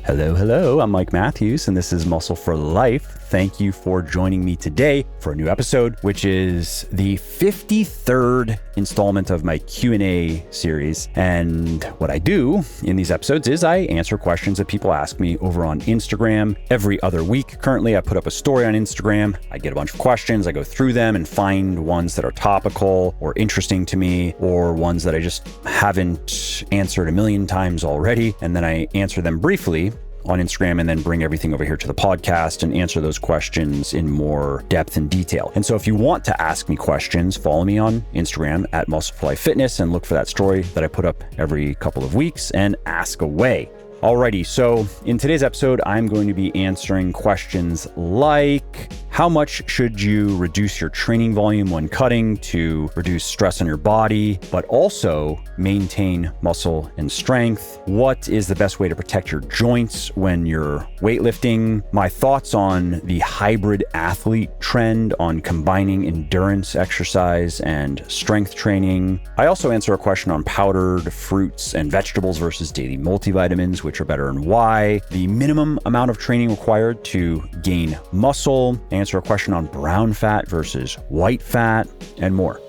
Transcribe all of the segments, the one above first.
Hello, I'm Mike Matthews, and this is Muscle for Life. Thank you for joining me today for a new episode, which is the 53rd installment of my Q&A series. And what I do in these episodes is I answer questions that people ask me over on Instagram every other week. Currently, I put up a story on Instagram. I get a bunch of questions. I go through them and find ones that are topical or interesting to me, or ones that I just haven't answered a million times already. And then I answer them briefly on Instagram and then bring everything over here to the podcast and answer those questions in more depth and detail. And so if you want to ask me questions, follow me on Instagram at Muscle for Life Fitness and look for that story that I put up every couple of weeks and ask away. Alrighty, so in today's episode, I'm going to be answering questions like, how much should you reduce your training volume when cutting to reduce stress on your body, but also maintain muscle and strength? What is the best way to protect your joints when you're weightlifting? My thoughts on the hybrid athlete trend on combining endurance exercise and strength training. I also answer a question on powdered fruits and vegetables versus daily multivitamins, which are better and why, the minimum amount of training required to gain muscle, answer a question on brown fat versus white fat, and more.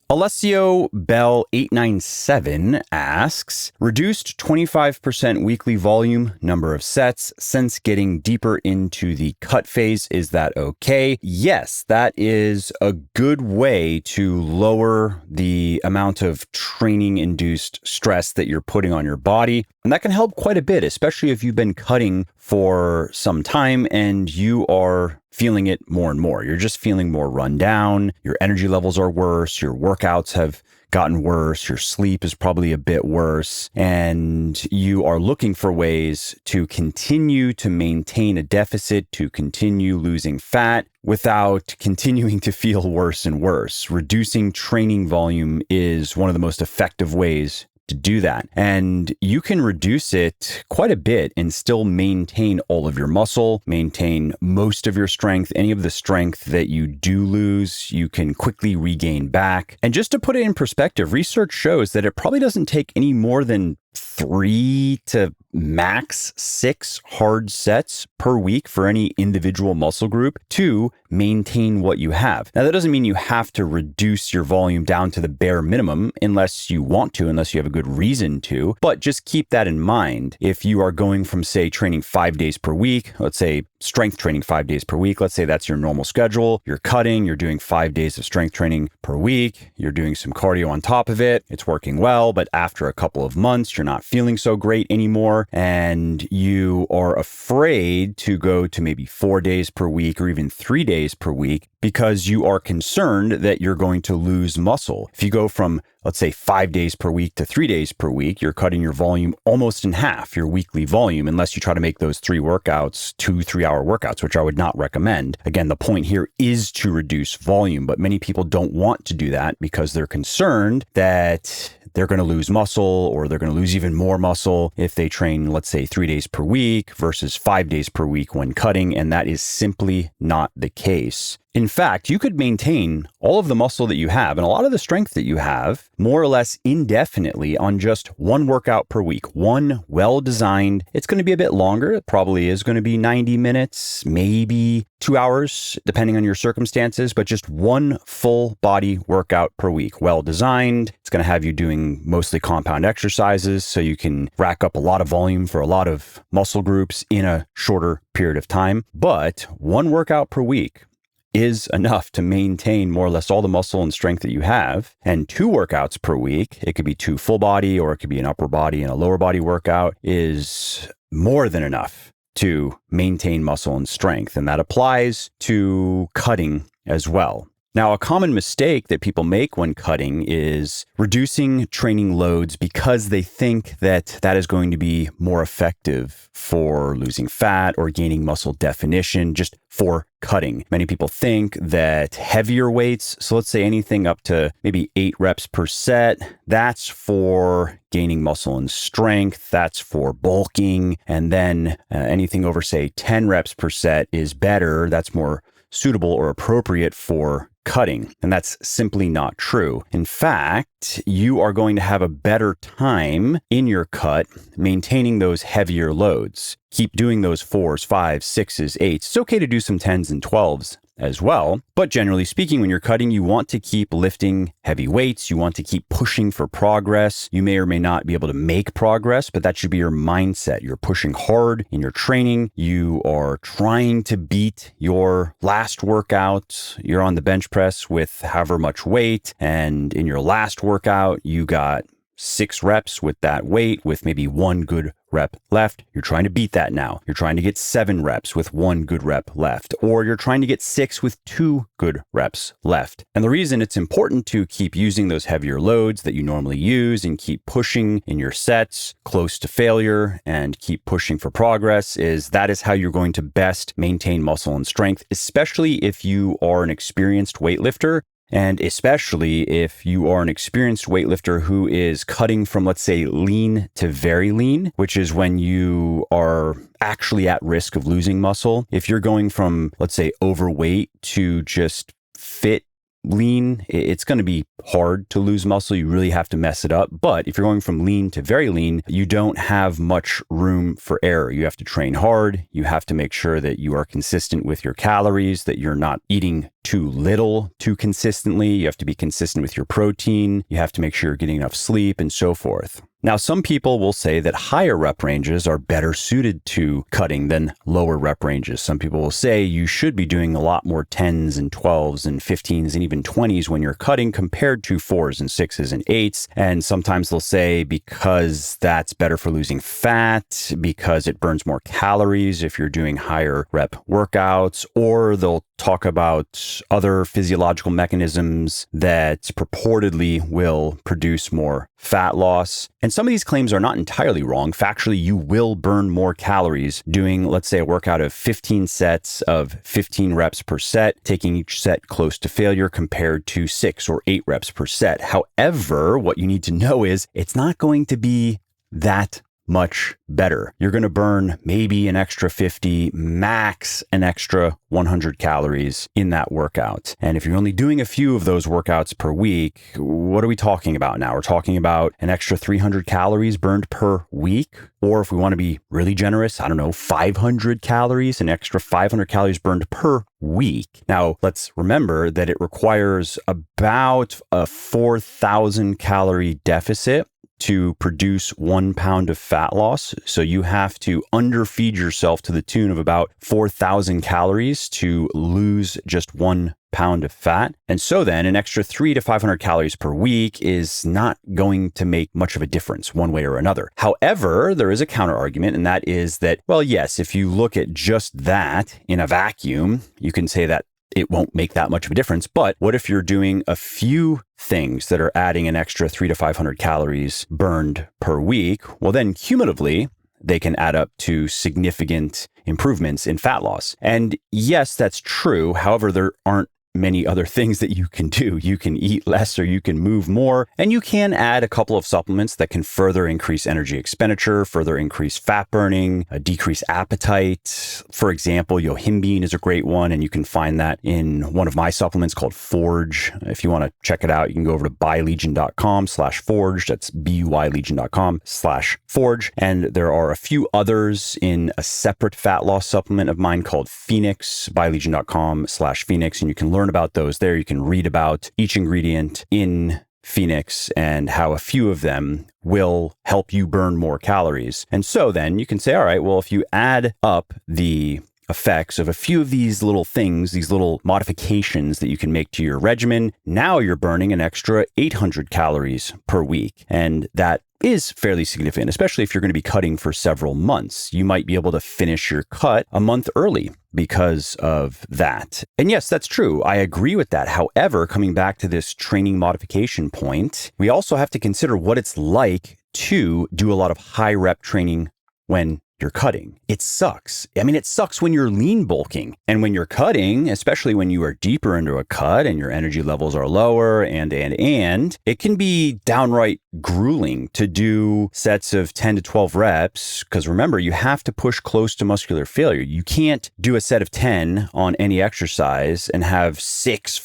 Alessio Bell 897 asks, reduced 25% weekly volume, number of sets, since getting deeper into the cut phase, is that okay? Yes, that is a good way to lower the amount of training-induced stress that you're putting on your body. And that can help quite a bit, especially if you've been cutting for some time and you are feeling it more and more. You're just feeling more run down. Your energy levels are worse. Your workouts have gotten worse. Your sleep is probably a bit worse. And you are looking for ways to continue to maintain a deficit, to continue losing fat without continuing to feel worse and worse. Reducing training volume is one of the most effective ways to do that. And you can reduce it quite a bit and still maintain all of your muscle, maintain most of your strength. Any of the strength that you do lose, you can quickly regain back. And just to put it in perspective, research shows that it probably doesn't take any more than 3 to max 6 hard sets per week for any individual muscle group to maintain what you have. Now, that doesn't mean you have to reduce your volume down to the bare minimum unless you want to, unless you have a good reason to, but just keep that in mind. If you are going from, say, training 5 days per week, let's say strength training 5 days per week, let's say that's your normal schedule, you're cutting, you're doing 5 days of strength training per week, you're doing some cardio on top of it, it's working well, but after a couple of months, you're not feeling so great anymore, and you are afraid to go to maybe 4 days per week or even 3 days per week because you are concerned that you're going to lose muscle. If you go from, let's say, 5 days per week to 3 days per week, you're cutting your volume almost in half, your weekly volume, unless you try to make those 3 workouts 2-3 hour workouts, which I would not recommend. Again, the point here is to reduce volume, but many people don't want to do that because they're concerned that they're going to lose muscle, or they're going to lose even more muscle if they train, let's say, 3 days per week versus 5 days per week when cutting. And that is simply not the case. In fact, you could maintain all of the muscle that you have and a lot of the strength that you have more or less indefinitely on just one workout per week, one well-designed. It's going to be a bit longer. It probably is going to be 90 minutes, maybe 2 hours, depending on your circumstances, but just one full body workout per week. Well-designed. It's going to have you doing mostly compound exercises so you can rack up a lot of volume for a lot of muscle groups in a shorter period of time. But one workout per week is enough to maintain more or less all the muscle and strength that you have. And 2 workouts per week, it could be 2 full body or it could be an upper body and a lower body workout, is more than enough to maintain muscle and strength. And that applies to cutting as well. Now, a common mistake that people make when cutting is reducing training loads because they think that that is going to be more effective for losing fat or gaining muscle definition just for cutting. Many people think that heavier weights, so let's say anything up to maybe 8 reps per set, that's for gaining muscle and strength, that's for bulking, and then anything over, say, 10 reps per set is better, that's more suitable or appropriate for cutting. And that's simply not true. In fact, you are going to have a better time in your cut maintaining those heavier loads. Keep doing those 4s, 5s, 6s, 8s. It's okay to do some 10s and 12s as well. But generally speaking, when you're cutting, you want to keep lifting heavy weights. You want to keep pushing for progress. You may or may not be able to make progress, but that should be your mindset. You're pushing hard in your training. You are trying to beat your last workout. You're on the bench press with however much weight. And in your last workout, you got 6 reps with that weight with maybe 1 good rep left. You're trying to beat that now. You're trying to get 7 reps with 1 good rep left, or you're trying to get 6 with 2 good reps left. And the reason it's important to keep using those heavier loads that you normally use and keep pushing in your sets close to failure and keep pushing for progress is that is how you're going to best maintain muscle and strength, especially if you are an experienced weightlifter. And especially if you are an experienced weightlifter who is cutting from, let's say, lean to very lean, which is when you are actually at risk of losing muscle. If you're going from, let's say, overweight to just fit lean, it's going to be hard to lose muscle. You really have to mess it up. But if you're going from lean to very lean, you don't have much room for error. You have to train hard. You have to make sure that you are consistent with your calories, that you're not eating too little too consistently. You have to be consistent with your protein. You have to make sure you're getting enough sleep and so forth. Now, some people will say that higher rep ranges are better suited to cutting than lower rep ranges. Some people will say you should be doing a lot more 10s and 12s and 15s and even 20s when you're cutting compared to 4s and 6s and 8s. And sometimes they'll say because that's better for losing fat, because it burns more calories if you're doing higher rep workouts, or they'll talk about other physiological mechanisms that purportedly will produce more fat loss. And some of these claims are not entirely wrong. Factually, you will burn more calories doing, let's say, a workout of 15 sets of 15 reps per set, taking each set close to failure compared to 6 or 8 reps per set. However, what you need to know is it's not going to be that much better. You're going to burn maybe an extra 50, max an extra 100 calories in that workout. And if you're only doing a few of those workouts per week, what are we talking about now? We're talking about an extra 300 calories burned per week. Or if we want to be really generous, 500 calories, an extra 500 calories burned per week. Now, let's remember that it requires about a 4,000 calorie deficit to produce 1 pound of fat loss. So you have to underfeed yourself to the tune of about 4,000 calories to lose just 1 pound of fat. And so then an extra 300 to 500 calories per week is not going to make much of a difference one way or another. However, there is a counter argument, and that is that, well, yes, if you look at just that in a vacuum, you can say that it won't make that much of a difference. But what if you're doing a few things that are adding an extra 300 to 500 calories burned per week? Well, then cumulatively, they can add up to significant improvements in fat loss. And yes, that's true. However, there aren't many other things that you can do. You can eat less or you can move more, and you can add a couple of supplements that can further increase energy expenditure, further increase fat burning, decrease appetite. For example, yohimbine is a great one, and you can find that in one of my supplements called Forge. If you want to check it out, you can go over to buylegion.com/forge. That's buylegion.com/forge. And there are a few others in a separate fat loss supplement of mine called Phoenix, buylegion.com/Phoenix, and you can learn about those there. You can read about each ingredient in Phoenix and how a few of them will help you burn more calories. And so then you can say, all right, well, if you add up the effects of a few of these little things, these little modifications that you can make to your regimen, now you're burning an extra 800 calories per week. And that is fairly significant, especially if you're going to be cutting for several months. You might be able to finish your cut a month early because of that. And yes, that's true. I agree with that. However, coming back to this training modification point, we also have to consider what it's like to do a lot of high rep training when you're cutting. It sucks. I mean, it sucks when you're lean bulking. And when you're cutting, especially when you are deeper into a cut and your energy levels are lower and it can be downright grueling to do sets of 10 to 12 reps. Because remember, you have to push close to muscular failure. You can't do a set of 10 on any exercise and have 6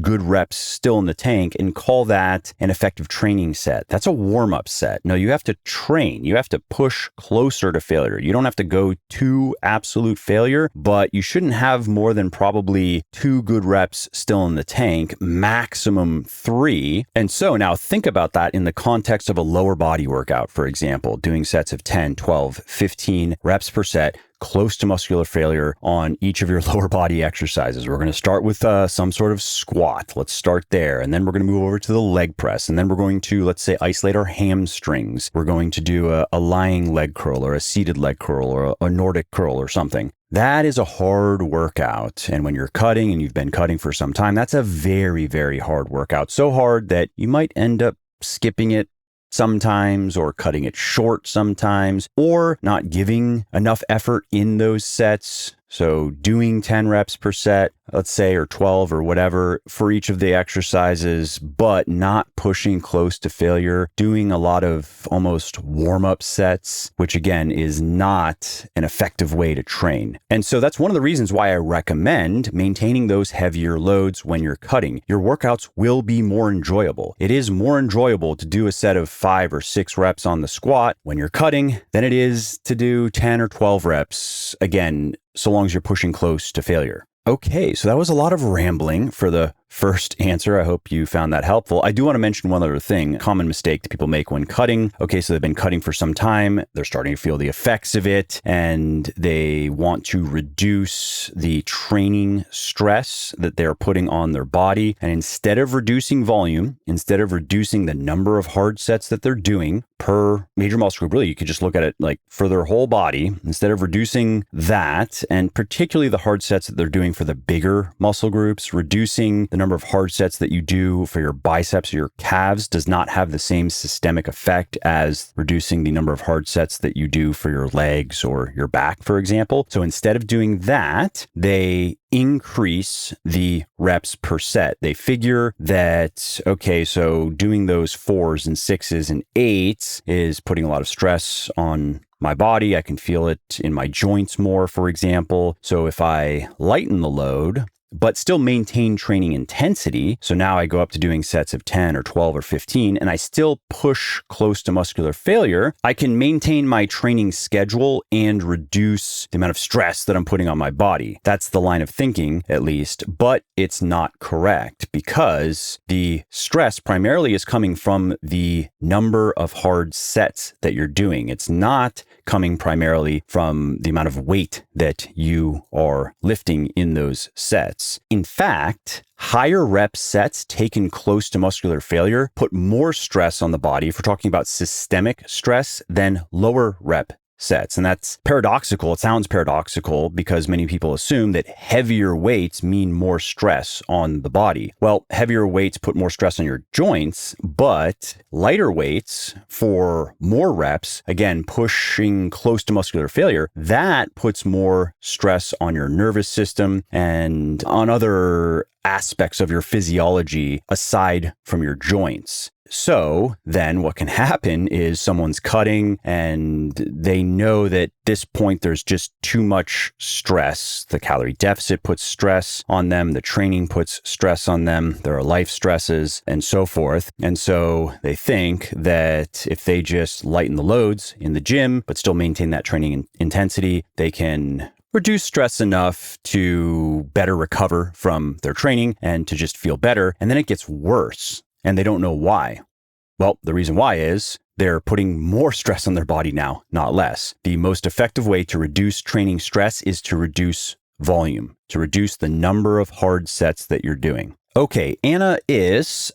good reps still in the tank and call that an effective training set. That's a warm-up set. No, you have to train. You have to push closer to failure. You don't have to go to absolute failure, but you shouldn't have more than probably 2 good reps still in the tank, maximum 3. And so now think about that in the context of a lower body workout, for example, doing sets of 10, 12, 15 reps per set, close to muscular failure on each of your lower body exercises. We're going to start with some sort of squat. Let's start there. And then we're going to move over to the leg press. And then we're going to, let's say, isolate our hamstrings. We're going to do a lying leg curl or a seated leg curl or a Nordic curl or something. That is a hard workout. And when you're cutting and you've been cutting for some time, that's a very, very hard workout. So hard that you might end up skipping it sometimes or cutting it short sometimes or not giving enough effort in those sets. So doing 10 reps per set, let's say, or 12 or whatever for each of the exercises, but not pushing close to failure, doing a lot of almost warm-up sets, which again is not an effective way to train. And so that's one of the reasons why I recommend maintaining those heavier loads when you're cutting. Your workouts will be more enjoyable. It is more enjoyable to do a set of 5 or 6 reps on the squat when you're cutting than it is to do 10 or 12 reps, again, so long as you're pushing close to failure. Okay, so that was a lot of rambling for the first answer. I hope you found that helpful. I do want to mention one other thing, a common mistake that people make when cutting. Okay, so they've been cutting for some time. They're starting to feel the effects of it, and they want to reduce the training stress that they're putting on their body. And instead of reducing volume, instead of reducing the number of hard sets that they're doing per major muscle group, really, you could just look at it like for their whole body. Instead of reducing that, and particularly the hard sets that they're doing for the bigger muscle groups, reducing the number of hard sets that you do for your biceps or your calves does not have the same systemic effect as reducing the number of hard sets that you do for your legs or your back, for example. So instead of doing that, they increase the reps per set. They figure that, okay, so doing those 4s and 6s and 8s is putting a lot of stress on my body. I can feel it in my joints more, for example. So if I lighten the load, but still maintain training intensity. So now I go up to doing sets of 10 or 12 or 15, and I still push close to muscular failure. I can maintain my training schedule and reduce the amount of stress that I'm putting on my body. That's the line of thinking, at least, but it's not correct because the stress primarily is coming from the number of hard sets that you're doing. It's not coming primarily from the amount of weight that you are lifting in those sets. In fact, higher rep sets taken close to muscular failure put more stress on the body, if we're talking about systemic stress, than lower rep sets. And that's paradoxical. It sounds paradoxical because many people assume that heavier weights mean more stress on the body. Well, heavier weights put more stress on your joints, but lighter weights for more reps, again, pushing close to muscular failure, that puts more stress on your nervous system and on other aspects of your physiology aside from your joints. So then what can happen is someone's cutting and they know that at this point there's just too much stress. The calorie deficit puts stress on them. The training puts stress on them. There are life stresses and so forth. And so they think that if they just lighten the loads in the gym, but still maintain that training intensity, they can reduce stress enough to better recover from their training and to just feel better. And then it gets worse. And they don't know why. Well, the reason why is they're putting more stress on their body now, not less. The most effective way to reduce training stress is to reduce volume, to reduce the number of hard sets that you're doing. Okay, Anna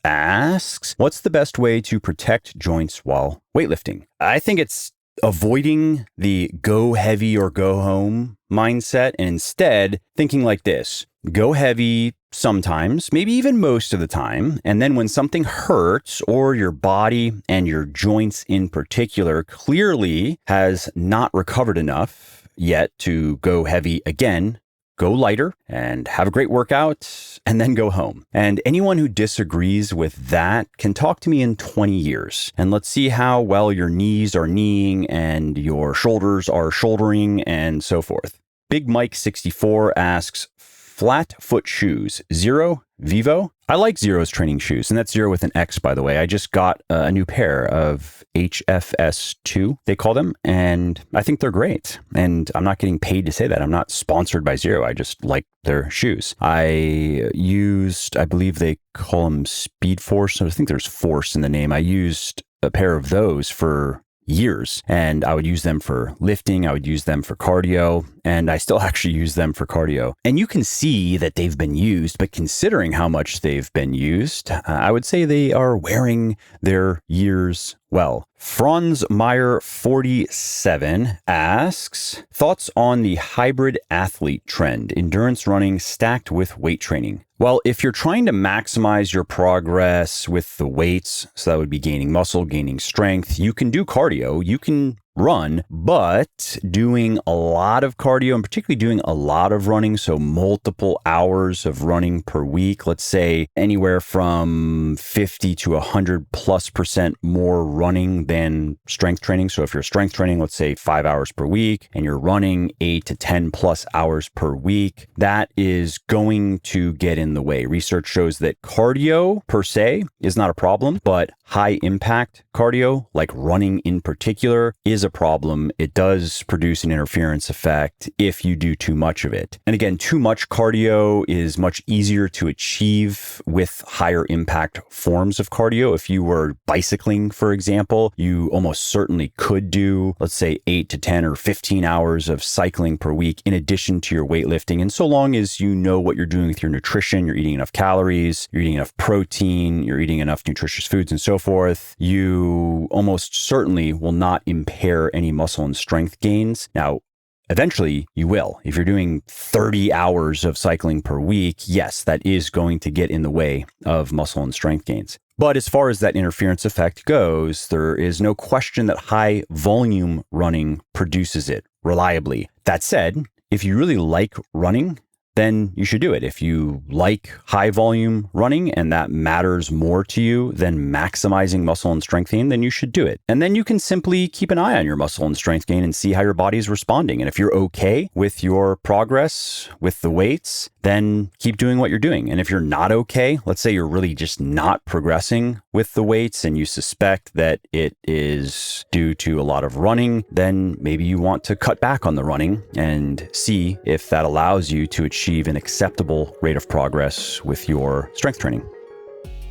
asks, what's the best way to protect joints while weightlifting? I think it's avoiding the go heavy or go home mindset and instead thinking like this: go heavy sometimes, maybe even most of the time. And then when something hurts, or your body and your joints in particular clearly has not recovered enough yet to go heavy again, go lighter and have a great workout and then go home. And anyone who disagrees with that can talk to me in 20 years. And let's see how well your knees are kneeing and your shoulders are shouldering and so forth. Big Mike 64 asks, flat foot shoes, Xero, Vivo? I like Xero's training shoes, and that's Xero with an X, by the way. I just got a new pair of HFS2, they call them, and I think they're great. And I'm not getting paid to say that. I'm not sponsored by Xero. I just like their shoes. I believe they call them Speed Force. I think there's Force in the name. I used a pair of those for years, and I would use them for lifting. I would use them for cardio, and I still actually use them for cardio. And you can see that they've been used, but considering how much they've been used, I would say they are wearing their years well. Franz Meyer 47 asks, thoughts on the hybrid athlete trend, endurance running stacked with weight training? Well, if you're trying to maximize your progress with the weights, so that would be gaining muscle, gaining strength, you can do cardio, you can run, but doing a lot of cardio and particularly doing a lot of running, so multiple hours of running per week, let's say anywhere from 50 to 100+% more running than strength training. So if you're strength training, let's say 5 hours per week, and you're running 8 to 10+ hours per week, that is going to get in the way. Research shows that cardio per se is not a problem, but high impact cardio, like running in particular, is a problem. It does produce an interference effect if you do too much of it. And again, too much cardio is much easier to achieve with higher impact forms of cardio. If you were bicycling, for example, you almost certainly could do, let's say, 8 to 10 or 15 hours of cycling per week in addition to your weightlifting. And so long as you know what you're doing with your nutrition, you're eating enough calories, you're eating enough protein, you're eating enough nutritious foods and so forth, you almost certainly will not impair any muscle and strength gains. Now, eventually you will. If you're doing 30 hours of cycling per week, yes, that is going to get in the way of muscle and strength gains. But as far as that interference effect goes, there is no question that high volume running produces it reliably. That said, if you really like running, then you should do it. If you like high volume running and that matters more to you than maximizing muscle and strength gain, then you should do it. And then you can simply keep an eye on your muscle and strength gain and see how your body's responding. And if you're okay with your progress with the weights, then keep doing what you're doing. And if you're not okay, let's say you're really just not progressing with the weights and you suspect that it is due to a lot of running, then maybe you want to cut back on the running and see if that allows you to achieve an acceptable rate of progress with your strength training.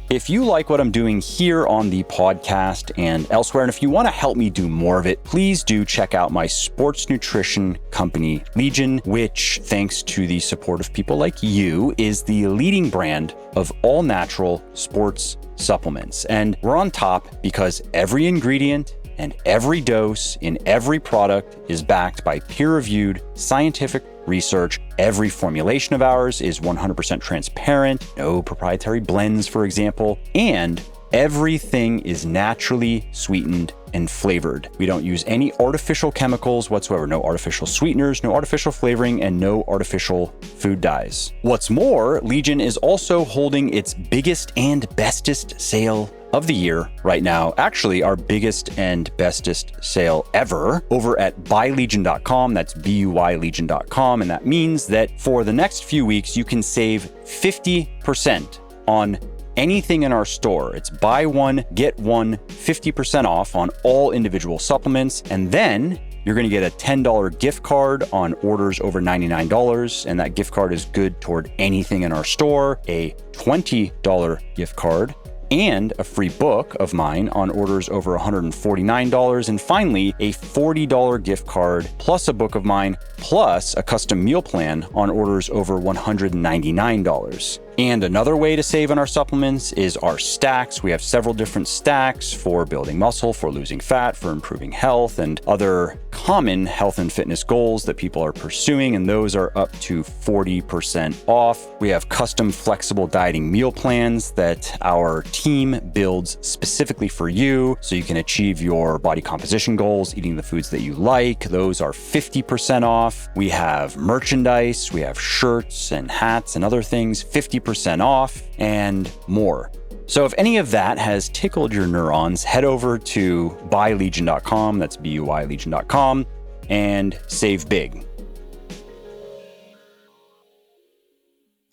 If you like what I'm doing here on the podcast and elsewhere, and if you want to help me do more of it, please do check out my sports nutrition company, Legion, which, thanks to the support of people like you, is the leading brand of all natural sports supplements. And we're on top because every ingredient and every dose in every product is backed by peer-reviewed scientific research. Every formulation of ours is 100% transparent, no proprietary blends, for example, and everything is naturally sweetened and flavored. We don't use any artificial chemicals whatsoever, no artificial sweeteners, no artificial flavoring, and no artificial food dyes. What's more, Legion is also holding its biggest and bestest sale of the year right now. Actually, our biggest and bestest sale ever over at buylegion.com. That's BUYlegion.com. And that means that for the next few weeks, you can save 50% on anything in our store. It's buy one, get one, 50% off on all individual supplements. And then you're going to get a $10 gift card on orders over $99. And that gift card is good toward anything in our store, a $20 gift card, and a free book of mine on orders over $149. And finally, a $40 gift card plus a book of mine plus a custom meal plan on orders over $199. And another way to save on our supplements is our stacks. We have several different stacks for building muscle, for losing fat, for improving health, and other common health and fitness goals that people are pursuing, and those are up to 40% off. We have custom flexible dieting meal plans that our team builds specifically for you so you can achieve your body composition goals, eating the foods that you like. Those are 50% off. We have merchandise, we have shirts and hats and other things, 50% off, and more. So if any of that has tickled your neurons, head over to buylegion.com, that's BUYlegion.com, and save big.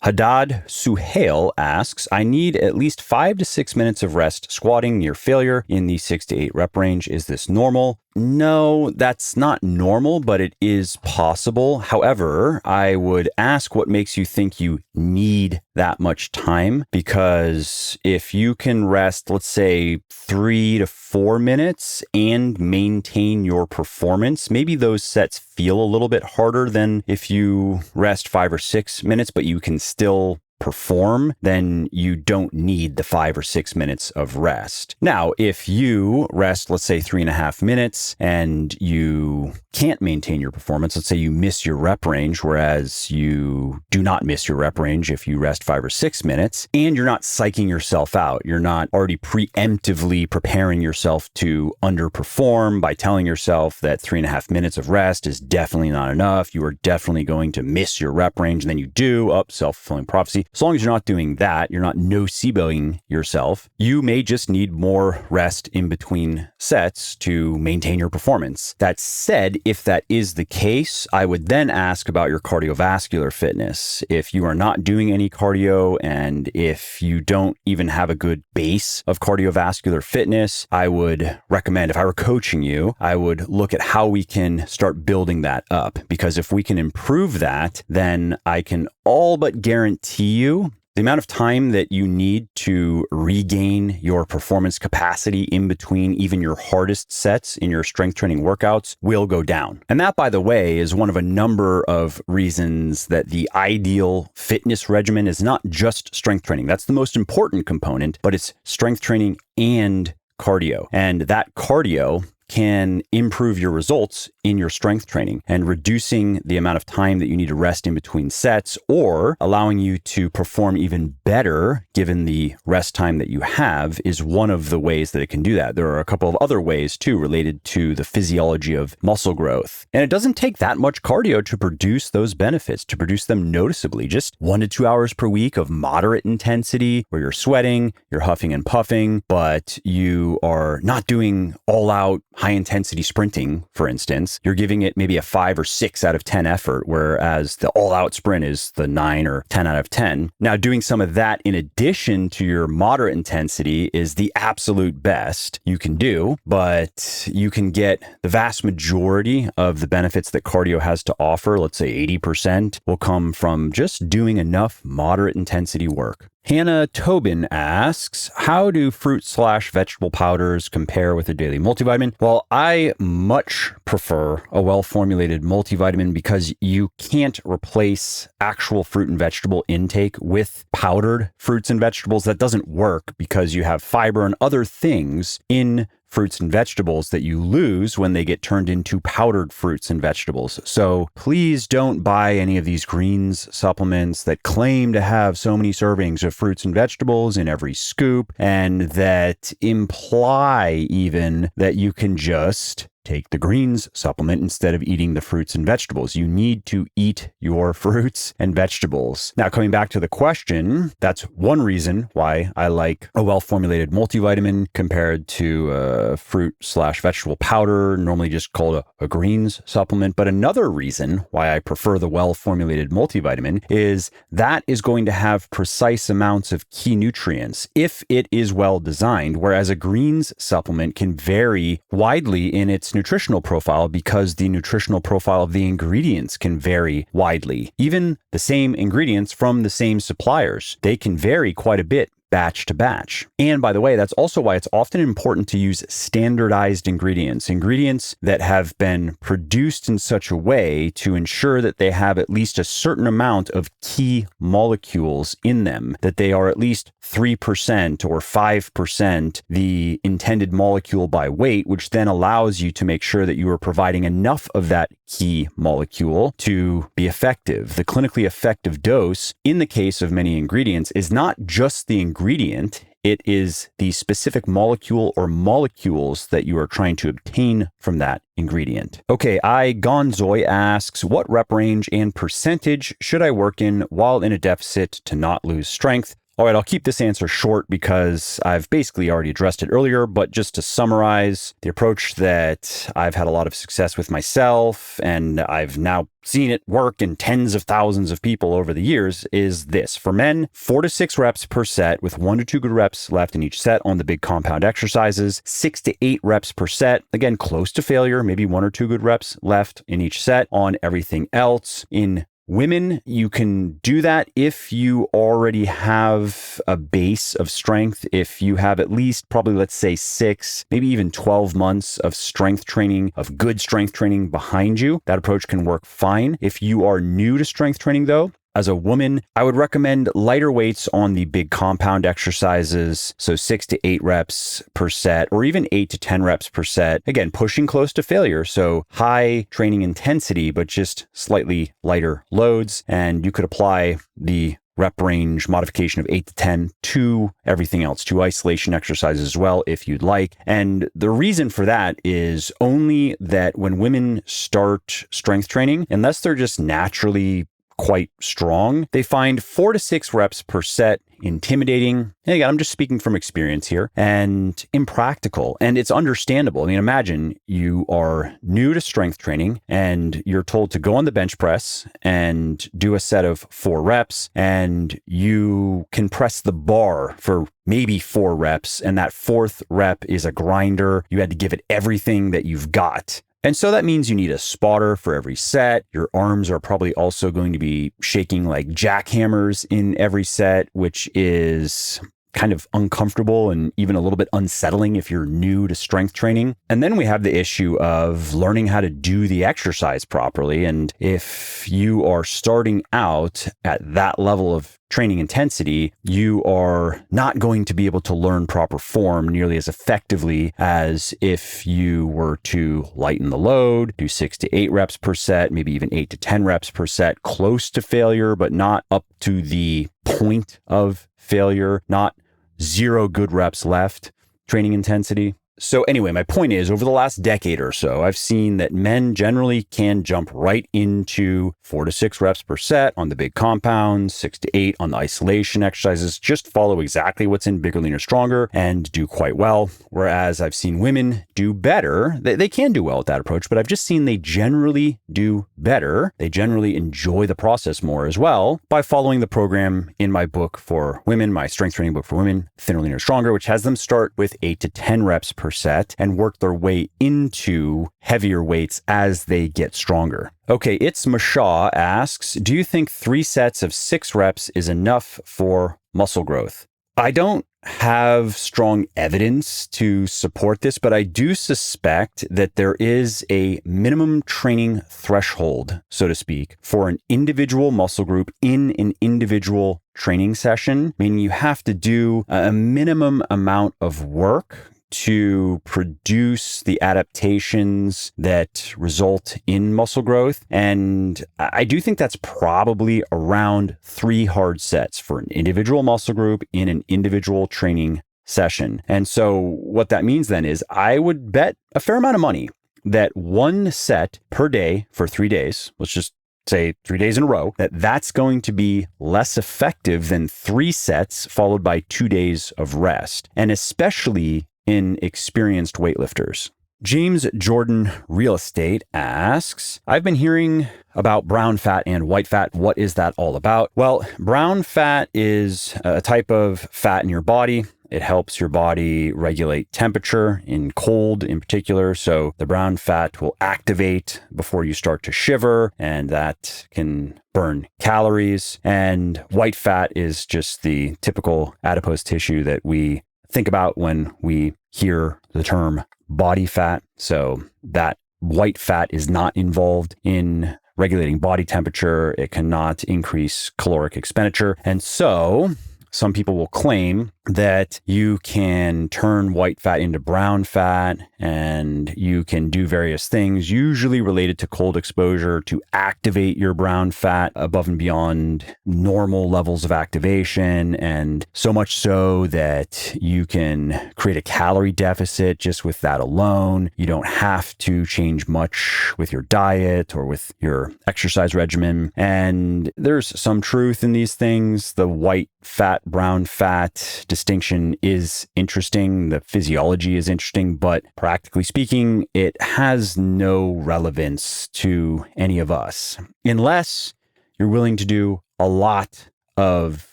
Haddad Suhail asks, I need at least 5 to 6 minutes of rest squatting near failure in the 6 to 8 rep range. Is this normal? No, that's not normal, but it is possible. However, I would ask what makes you think you need that much time, because if you can rest, let's say 3 to 4 minutes and maintain your performance, maybe those sets feel a little bit harder than if you rest 5 or 6 minutes, but you can still perform, then you don't need the 5 or 6 minutes of rest. Now, if you rest, let's say 3.5 minutes and you can't maintain your performance, let's say you miss your rep range, whereas you do not miss your rep range if you rest 5 or 6 minutes, and you're not psyching yourself out, you're not already preemptively preparing yourself to underperform by telling yourself that 3.5 minutes of rest is definitely not enough, you are definitely going to miss your rep range, and then you do, self-fulfilling prophecy. As long as you're not doing that, you're not noceboing yourself, you may just need more rest in between sets to maintain your performance. That said, if that is the case, I would then ask about your cardiovascular fitness. If you are not doing any cardio and if you don't even have a good base of cardiovascular fitness, I would recommend, if I were coaching you, I would look at how we can start building that up. Because if we can improve that, then I can all but guarantee you the amount of time that you need to regain your performance capacity in between even your hardest sets in your strength training workouts will go down. And that, by the way, is one of a number of reasons that the ideal fitness regimen is not just strength training. That's the most important component, but it's strength training and cardio. And that cardio can improve your results in your strength training, and reducing the amount of time that you need to rest in between sets, or allowing you to perform even better given the rest time that you have, is one of the ways that it can do that. There are a couple of other ways too related to the physiology of muscle growth. And it doesn't take that much cardio to produce those benefits, to produce them noticeably. Just 1 to 2 hours per week of moderate intensity where you're sweating, you're huffing and puffing, but you are not doing all out high intensity sprinting, for instance. You're giving it maybe a 5 or 6 out of 10 effort, whereas the all out sprint is the 9 or 10 out of 10. Now, doing some of that in addition to your moderate intensity is the absolute best you can do, but you can get the vast majority of the benefits that cardio has to offer. Let's say 80% will come from just doing enough moderate intensity work. Hannah Tobin asks, how do fruit/vegetable powders compare with a daily multivitamin? Well, I much prefer a well-formulated multivitamin because you can't replace actual fruit and vegetable intake with powdered fruits and vegetables. That doesn't work because you have fiber and other things in fruits and vegetables that you lose when they get turned into powdered fruits and vegetables. So please don't buy any of these greens supplements that claim to have so many servings of fruits and vegetables in every scoop, and that imply even that you can just take the greens supplement instead of eating the fruits and vegetables. You need to eat your fruits and vegetables. Now, coming back to the question, that's one reason why I like a well-formulated multivitamin compared to a fruit/vegetable powder, normally just called a greens supplement. But another reason why I prefer the well-formulated multivitamin is that is going to have precise amounts of key nutrients if it is well designed, whereas a greens supplement can vary widely in its nutritional profile because the nutritional profile of the ingredients can vary widely. Even the same ingredients from the same suppliers, they can vary quite a bit batch to batch. And by the way, that's also why it's often important to use standardized ingredients that have been produced in such a way to ensure that they have at least a certain amount of key molecules in them, that they are at least 3% or 5% the intended molecule by weight, which then allows you to make sure that you are providing enough of that key molecule to be effective. The clinically effective dose in the case of many ingredients is not just the ingredient, it is the specific molecule or molecules that you are trying to obtain from that ingredient. Okay, Gonzoy asks, what rep range and percentage should I work in while in a deficit to not lose strength? All right, I'll keep this answer short because I've basically already addressed it earlier, but just to summarize, the approach that I've had a lot of success with myself, and I've now seen it work in tens of thousands of people over the years, is this. For men, 4 to 6 reps per set with 1 to 2 good reps left in each set on the big compound exercises, 6 to 8 reps per set, again, close to failure, maybe 1 or 2 good reps left in each set on everything else. In women, you can do that if you already have a base of strength, if you have at least probably, let's say 6, maybe even 12 months of strength training, of good strength training behind you. That approach can work fine. If you are new to strength training though, as a woman, I would recommend lighter weights on the big compound exercises, so 6 to 8 reps per set, or even 8 to 10 reps per set. Again, pushing close to failure, so high training intensity, but just slightly lighter loads. And you could apply the rep range modification of 8 to 10 to everything else, to isolation exercises as well, if you'd like. And the reason for that is only that when women start strength training, unless they're just naturally quite strong, they find 4 to 6 reps per set intimidating. And again, I'm just speaking from experience here, and impractical. And it's understandable. I mean, imagine you are new to strength training and you're told to go on the bench press and do a set of 4 reps, and you can press the bar for maybe 4 reps, and that 4th rep is a grinder. You had to give it everything that you've got. And so that means you need a spotter for every set. Your arms are probably also going to be shaking like jackhammers in every set, which is kind of uncomfortable and even a little bit unsettling if you're new to strength training. And then we have the issue of learning how to do the exercise properly. And if you are starting out at that level of training intensity, you are not going to be able to learn proper form nearly as effectively as if you were to lighten the load, do 6 to 8 reps per set, maybe even 8 to 10 reps per set, close to failure, but not up to the point of failure, not 0 good reps left training intensity. So anyway, my point is, over the last decade or so, I've seen that men generally can jump right into 4 to 6 reps per set on the big compounds, 6 to 8 on the isolation exercises, just follow exactly what's in Bigger, Leaner, Stronger and do quite well. Whereas I've seen women do better. They can do well with that approach, but I've just seen they generally do better. They generally enjoy the process more as well by following the program in my book for women, my strength training book for women, Thinner, Leaner, Stronger, which has them start with 8 to 10 reps per set and work their way into heavier weights as they get stronger. Okay, It's Mashaw asks, do you think 3 sets of 6 reps is enough for muscle growth? I don't have strong evidence to support this, but I do suspect that there is a minimum training threshold, so to speak, for an individual muscle group in an individual training session, meaning you have to do a minimum amount of work to produce the adaptations that result in muscle growth. And I do think that's probably around 3 hard sets for an individual muscle group in an individual training session. And so what that means then is I would bet a fair amount of money that 1 set per day for 3 days, let's just say 3 days in a row, that's going to be less effective than 3 sets followed by 2 days of rest. And especially in experienced weightlifters. James Jordan Real Estate asks, I've been hearing about brown fat and white fat. What is that all about? Well, brown fat is a type of fat in your body. It helps your body regulate temperature in cold in particular. So the brown fat will activate before you start to shiver, and that can burn calories. And white fat is just the typical adipose tissue that we think about when we hear the term body fat. So that white fat is not involved in regulating body temperature. It cannot increase caloric expenditure. And so some people will claim that you can turn white fat into brown fat and you can do various things, usually related to cold exposure, to activate your brown fat above and beyond normal levels of activation. And so much so that you can create a calorie deficit just with that alone. You don't have to change much with your diet or with your exercise regimen. And there's some truth in these things. The white fat, brown fat distinction is interesting. The physiology is interesting, but practically speaking, it has no relevance to any of us unless you're willing to do a lot of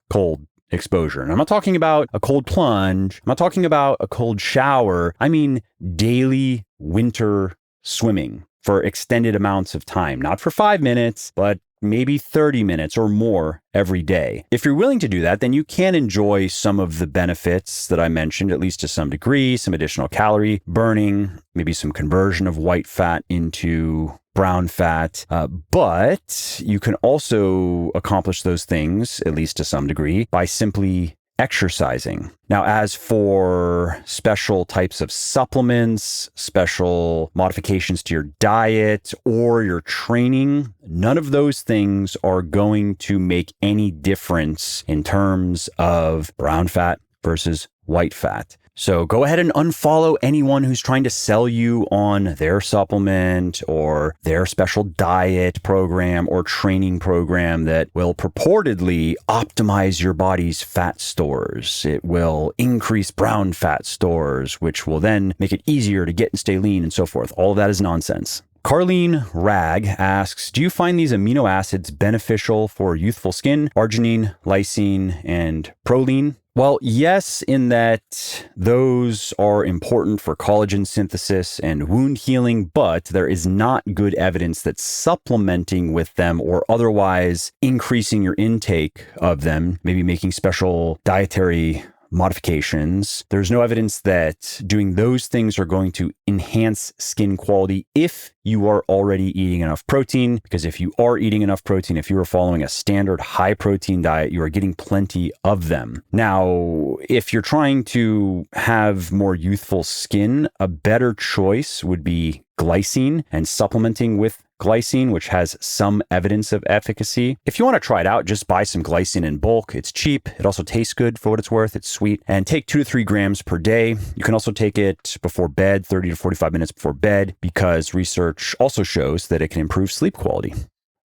cold exposure. And I'm not talking about a cold plunge. I'm not talking about a cold shower. I mean daily winter swimming for extended amounts of time, not for 5 minutes, but maybe 30 minutes or more every day. If you're willing to do that, then you can enjoy some of the benefits that I mentioned, at least to some degree, some additional calorie burning, maybe some conversion of white fat into brown fat. But you can also accomplish those things, at least to some degree, by simply exercising. Now, as for special types of supplements, special modifications to your diet or your training, none of those things are going to make any difference in terms of brown fat versus white fat. So go ahead and unfollow anyone who's trying to sell you on their supplement or their special diet program or training program that will purportedly optimize your body's fat stores. It will increase brown fat stores, which will then make it easier to get and stay lean and so forth. All of that is nonsense. Carlene Rag asks, do you find these amino acids beneficial for youthful skin? Arginine, lysine, and proline? Well, yes, in that those are important for collagen synthesis and wound healing, but there is not good evidence that supplementing with them or otherwise increasing your intake of them, maybe making special dietary modifications. There's no evidence that doing those things are going to enhance skin quality if you are already eating enough protein, because if you are eating enough protein, if you are following a standard high protein diet, you are getting plenty of them. Now, if you're trying to have more youthful skin, a better choice would be glycine and supplementing with glycine, which has some evidence of efficacy. If you want to try it out, just buy some glycine in bulk. It's cheap. It also tastes good for what it's worth. It's sweet. And take 2 to 3 grams per day. You can also take it before bed, 30 to 45 minutes before bed, because research also shows that it can improve sleep quality.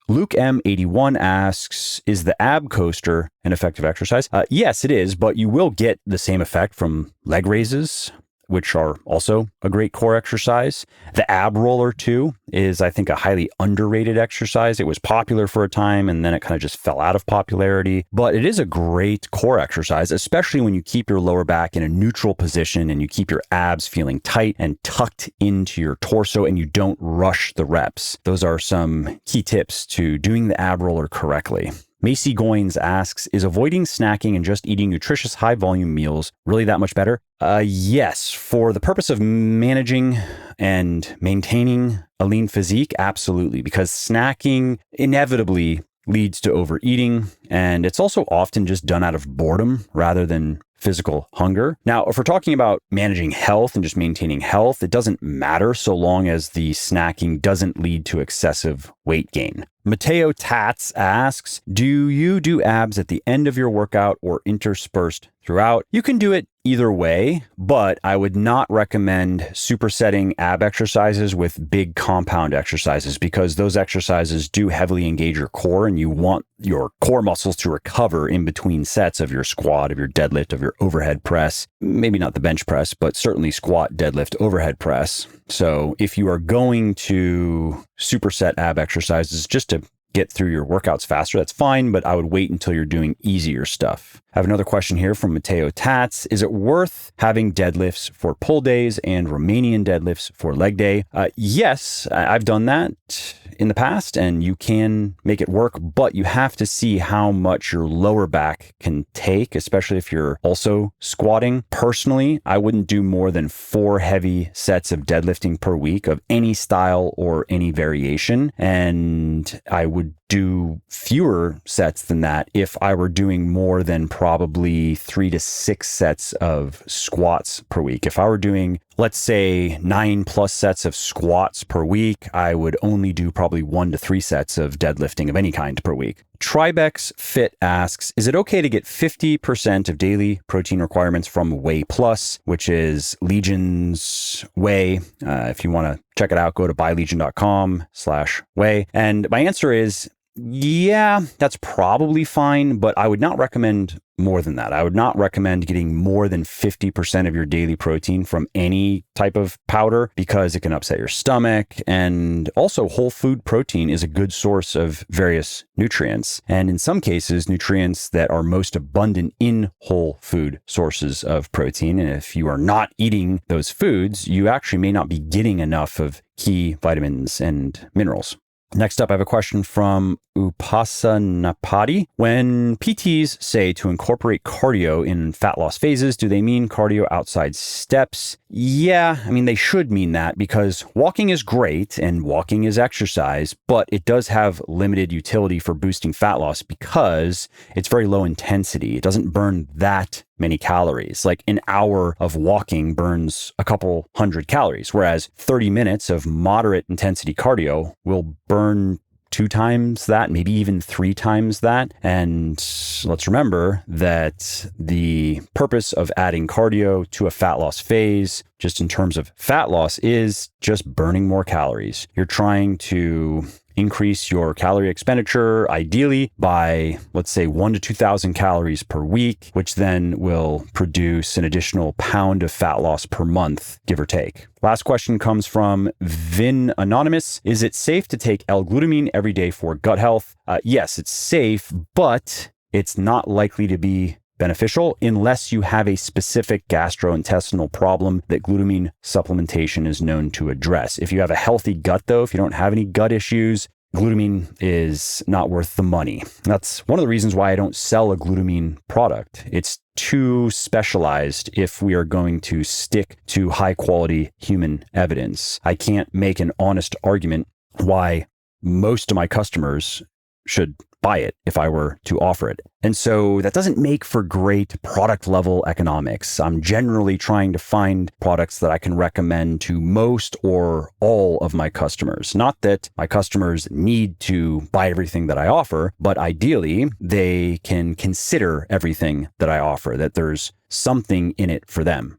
Luke M81 asks, is the ab coaster an effective exercise? Yes, it is, but you will get the same effect from leg raises, which are also a great core exercise. The ab roller too is, I think, a highly underrated exercise. It was popular for a time and then it kind of just fell out of popularity, but it is a great core exercise, especially when you keep your lower back in a neutral position and you keep your abs feeling tight and tucked into your torso and you don't rush the reps. Those are some key tips to doing the ab roller correctly. Macy Goins asks, is avoiding snacking and just eating nutritious high volume meals really that much better? Yes, for the purpose of managing and maintaining a lean physique, absolutely, because snacking inevitably leads to overeating, and it's also often just done out of boredom rather than physical hunger. Now, if we're talking about managing health and just maintaining health, it doesn't matter so long as the snacking doesn't lead to excessive weight gain. Mateo Tats asks, do you do abs at the end of your workout or interspersed throughout? You can do it either way, but I would not recommend supersetting ab exercises with big compound exercises because those exercises do heavily engage your core and you want your core muscles to recover in between sets of your squat, of your deadlift, of your overhead press. Maybe not the bench press, but certainly squat, deadlift, overhead press. So if you are going to superset ab exercises just to get through your workouts faster, that's fine, but I would wait until you're doing easier stuff. I have another question here from Mateo Tats. Is it worth having deadlifts for pull days and Romanian deadlifts for leg day? Yes, I've done that in the past, and you can make it work, but you have to see how much your lower back can take, especially if you're also squatting. Personally, I wouldn't do more than 4 heavy sets of deadlifting per week of any style or any variation, and I would do fewer sets than that if I were doing more than probably 3 to 6 sets of squats per week. If I were doing, let's say, 9+ sets of squats per week, I would only do probably 1 to 3 sets of deadlifting of any kind per week. Tribex Fit asks, is it okay to get 50% of daily protein requirements from Whey Plus, which is Legion's Whey? If you want to check it out, go to buylegion.com/whey. And my answer is, yeah, that's probably fine, but I would not recommend more than that. I would not recommend getting more than 50% of your daily protein from any type of powder because it can upset your stomach. And also, whole food protein is a good source of various nutrients. And in some cases, nutrients that are most abundant in whole food sources of protein. And if you are not eating those foods, you actually may not be getting enough of key vitamins and minerals. Next up, I have a question from Upasanapati. When PTs say to incorporate cardio in fat loss phases, do they mean cardio outside steps? Yeah, they should mean that because walking is great and walking is exercise, but it does have limited utility for boosting fat loss because it's very low intensity. It doesn't burn that many calories. Like an hour of walking burns a couple hundred calories, whereas 30 minutes of moderate intensity cardio will burn 2 times that, maybe even 3 times that. And let's remember that the purpose of adding cardio to a fat loss phase, just in terms of fat loss, is just burning more calories. You're trying to increase your calorie expenditure, ideally by, let's say, 1,000 to 2,000 calories per week, which then will produce an additional pound of fat loss per month, give or take. Last question comes from Vin Anonymous. Is it safe to take L-Glutamine every day for gut health? Yes, it's safe, but it's not likely to be beneficial unless you have a specific gastrointestinal problem that glutamine supplementation is known to address. If you have a healthy gut, though, if you don't have any gut issues, glutamine is not worth the money. That's one of the reasons why I don't sell a glutamine product. It's too specialized if we are going to stick to high quality human evidence. I can't make an honest argument why most of my customers should buy it if I were to offer it. And so that doesn't make for great product level economics. I'm generally trying to find products that I can recommend to most or all of my customers. Not that my customers need to buy everything that I offer, but ideally they can consider everything that I offer, that there's something in it for them.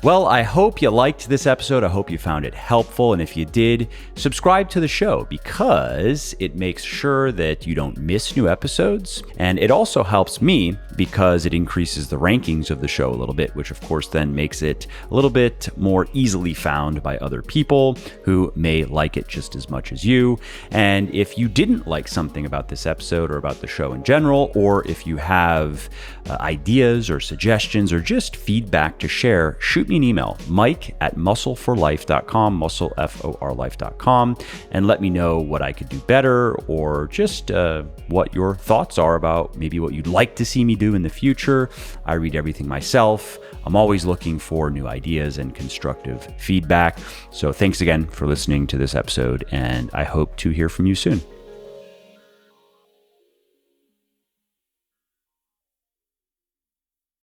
Well, I hope you liked this episode. I hope you found it helpful. And if you did, subscribe to the show because it makes sure that you don't miss new episodes. And it also helps me because it increases the rankings of the show a little bit, which of course then makes it a little bit more easily found by other people who may like it just as much as you. And if you didn't like something about this episode or about the show in general, or if you have ideas or suggestions or just feedback to share, shoot me an email, mike@muscleforlife.com, muscleforlife.com, and let me know what I could do better or just what your thoughts are about maybe what you'd like to see me do in the future. I read everything myself. I'm always looking for new ideas and constructive feedback. So thanks again for listening to this episode, and I hope to hear from you soon.